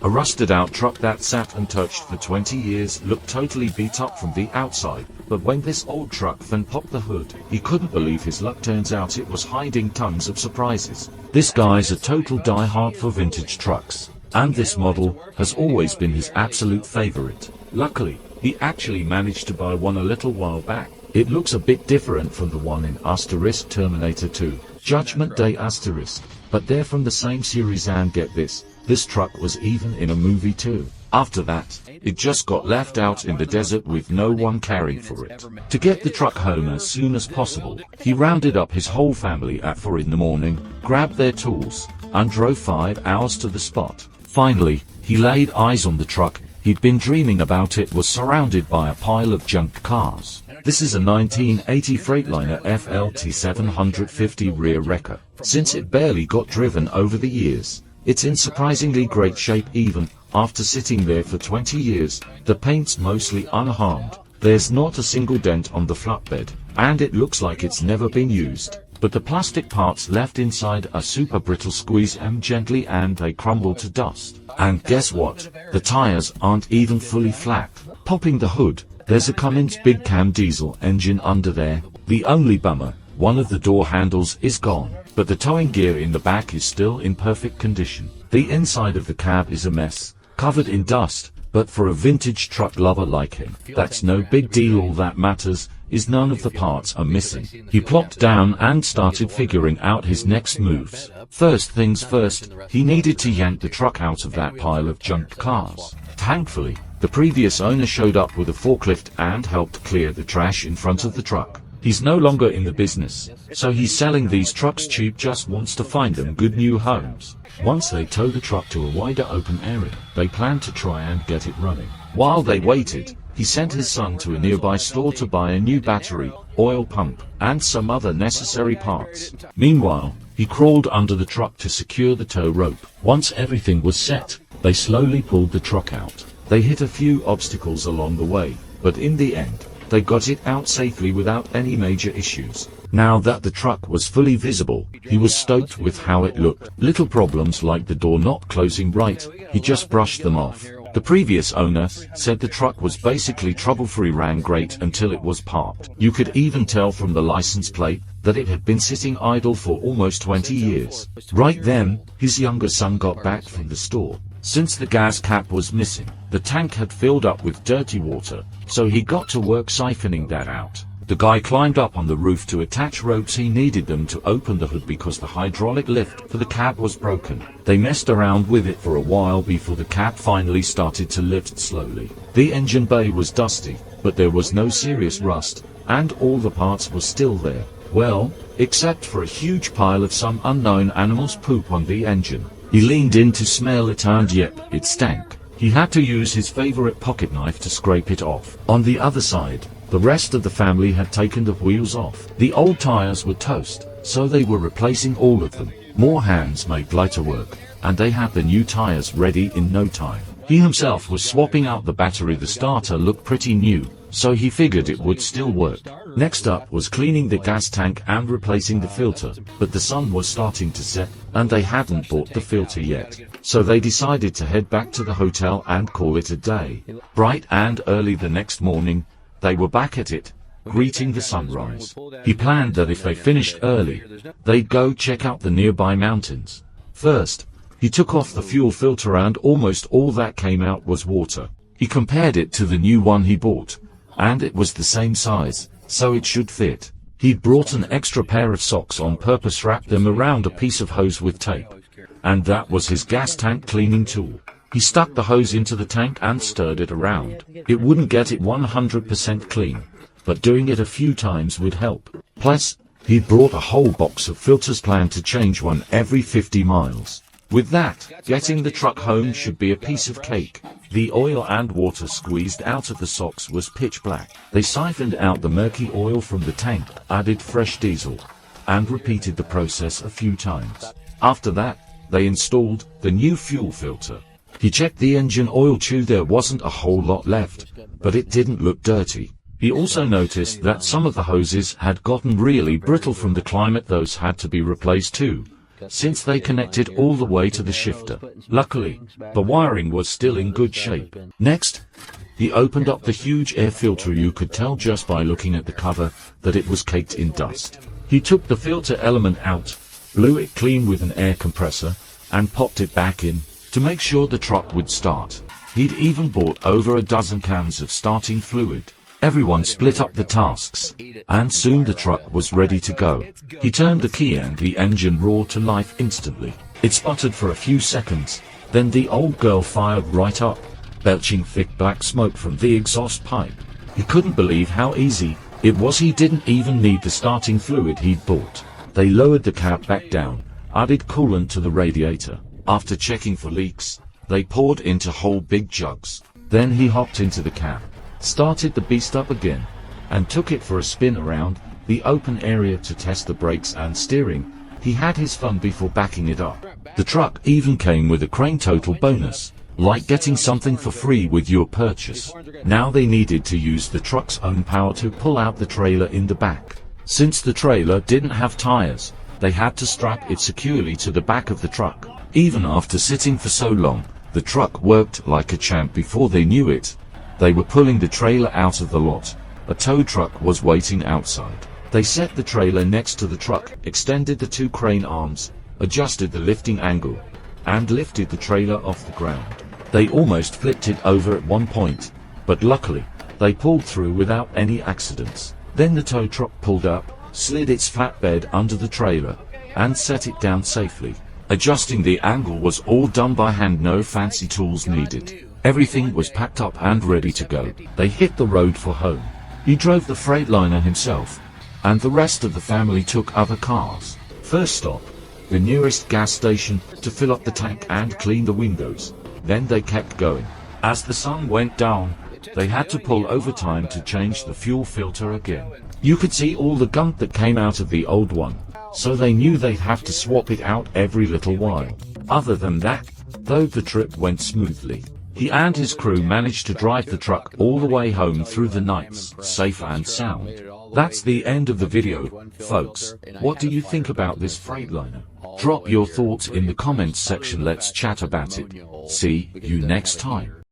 A rusted out truck that sat untouched for 20 years looked totally beat up from the outside, but when this old truck then popped the hood, he couldn't believe his luck. Turns out it was hiding tons of surprises. This guy's a total diehard for vintage trucks, and this model has always been his absolute favorite. Luckily, he actually managed to buy one a little while back. It looks a bit different from the one in * Terminator 2, Judgment Day *, but they're from the same series, and get this truck was even in a movie too. After that, it just got left out in the desert with no one caring for it. To get the truck home as soon as possible, he rounded up his whole family at 4 in the morning, grabbed their tools, and drove 5 hours to the spot. Finally, he laid eyes on the truck. He'd been dreaming about. It was surrounded by a pile of junk cars. This is a 1980 Freightliner FLT 750 rear wrecker. Since it barely got driven over the years, it's in surprisingly great shape even after sitting there for 20 years. The paint's mostly unharmed. There's not a single dent on the flatbed, and it looks like it's never been used. But the plastic parts left inside are super brittle. Squeeze them gently and they crumble to dust. And guess what? The tires aren't even fully flat. Popping the hood, there's a Cummins big cam diesel engine under there. The only bummer, one of the door handles is gone, but the towing gear in the back is still in perfect condition. The inside of the cab is a mess, covered in dust, but for a vintage truck lover like him, that's no big deal. All that matters is none of the parts are missing. He plopped down and started figuring out his next moves. First things first, he needed to yank the truck out of that pile of junk cars. Thankfully, the previous owner showed up with a forklift and helped clear the trash in front of the truck. He's no longer in the business, so he's selling these trucks cheap, just wants to find them good new homes. Once they tow the truck to a wider open area, they plan to try and get it running. While they waited, he sent his son to a nearby store to buy a new battery, oil pump, and some other necessary parts. Meanwhile, he crawled under the truck to secure the tow rope. Once everything was set, they slowly pulled the truck out. They hit a few obstacles along the way, but in the end, they got it out safely without any major issues. Now that the truck was fully visible, he was stoked with how it looked. Little problems like the door not closing right, he just brushed them off. The previous owner said the truck was basically trouble-free, ran great until it was parked. You could even tell from the license plate that it had been sitting idle for almost 20 years. Right then, his younger son got back from the store. Since the gas cap was missing, the tank had filled up with dirty water, so he got to work siphoning that out. The guy climbed up on the roof to attach ropes. He needed them to open the hood because the hydraulic lift for the cab was broken. They messed around with it for a while before the cab finally started to lift slowly. The engine bay was dusty, but there was no serious rust, and all the parts were still there. Well, except for a huge pile of some unknown animal's poop on the engine. He leaned in to smell it, and yep, it stank. He had to use his favorite pocket knife to scrape it off. On the other side, the rest of the family had taken the wheels off. The old tires were toast, so they were replacing all of them. More hands made lighter work, and they had the new tires ready in no time. He himself was swapping out the battery. The starter looked pretty new, so he figured it would still work. Next up was cleaning the gas tank and replacing the filter, but the sun was starting to set, and they hadn't bought the filter yet. So they decided to head back to the hotel and call it a day. Bright and early the next morning, they were back at it, greeting the sunrise. He planned that if they finished early, they'd go check out the nearby mountains. First, he took off the fuel filter, and almost all that came out was water. He compared it to the new one he bought, and it was the same size, so it should fit. He'd brought an extra pair of socks on purpose, wrapped them around a piece of hose with tape, and that was his gas tank cleaning tool. He stuck the hose into the tank and stirred it around. It wouldn't get it 100% clean, but doing it a few times would help. Plus, he'd brought a whole box of filters, planned to change one every 50 miles. With that, getting the truck home should be a piece of cake. The oil and water squeezed out of the socks was pitch black. They siphoned out the murky oil from the tank, added fresh diesel, and repeated the process a few times. After that, they installed the new fuel filter. He checked the engine oil tube. There wasn't a whole lot left, but it didn't look dirty. He also noticed that some of the hoses had gotten really brittle from the climate. Those had to be replaced too. since they connected all the way to the shifter. Luckily, the wiring was still in good shape. Next, he opened up the huge air filter. You could tell just by looking at the cover that it was caked in dust. He took the filter element out, blew it clean with an air compressor, and popped it back in to make sure the truck would start. He'd even bought over a dozen cans of starting fluid. Everyone split up the tasks, and soon the truck was ready to go. He turned the key and the engine roared to life instantly. It sputtered for a few seconds, then the old girl fired right up, belching thick black smoke from the exhaust pipe. He couldn't believe how easy it was. He didn't even need the starting fluid he'd bought. They lowered the cab back down, added coolant to the radiator. After checking for leaks, they poured into whole big jugs. Then he hopped into the cab, started the beast up again, and took it for a spin around the open area to test the brakes and steering. He had his fun before backing it up. The truck even came with a crane total bonus, like getting something for free with your purchase. Now they needed to use the truck's own power to pull out the trailer in the back. Since the trailer didn't have tires, they had to strap it securely to the back of the truck. Even after sitting for so long, the truck worked like a champ. Before they knew it, they were pulling the trailer out of the lot. A tow truck was waiting outside. They set the trailer next to the truck, extended the two crane arms, adjusted the lifting angle, and lifted the trailer off the ground. They almost flipped it over at one point, but luckily, they pulled through without any accidents. Then the tow truck pulled up, slid its flatbed under the trailer, and set it down safely. Adjusting the angle was all done by hand, no fancy tools needed. Everything was packed up and ready to go. They hit the road for home. He drove the Freightliner himself, and the rest of the family took other cars. First stop, the nearest gas station, to fill up the tank and clean the windows. Then they kept going. As the sun went down, they had to pull overtime to change the fuel filter again. You could see all the gunk that came out of the old one, so they knew they'd have to swap it out every little while. Other than that, though, the trip went smoothly. He and his crew managed to drive the truck all the way home through the nights, safe and sound. That's the end of the video, folks. What do you think about this Freightliner? Drop your thoughts in the comments section. Let's chat about it. See you next time.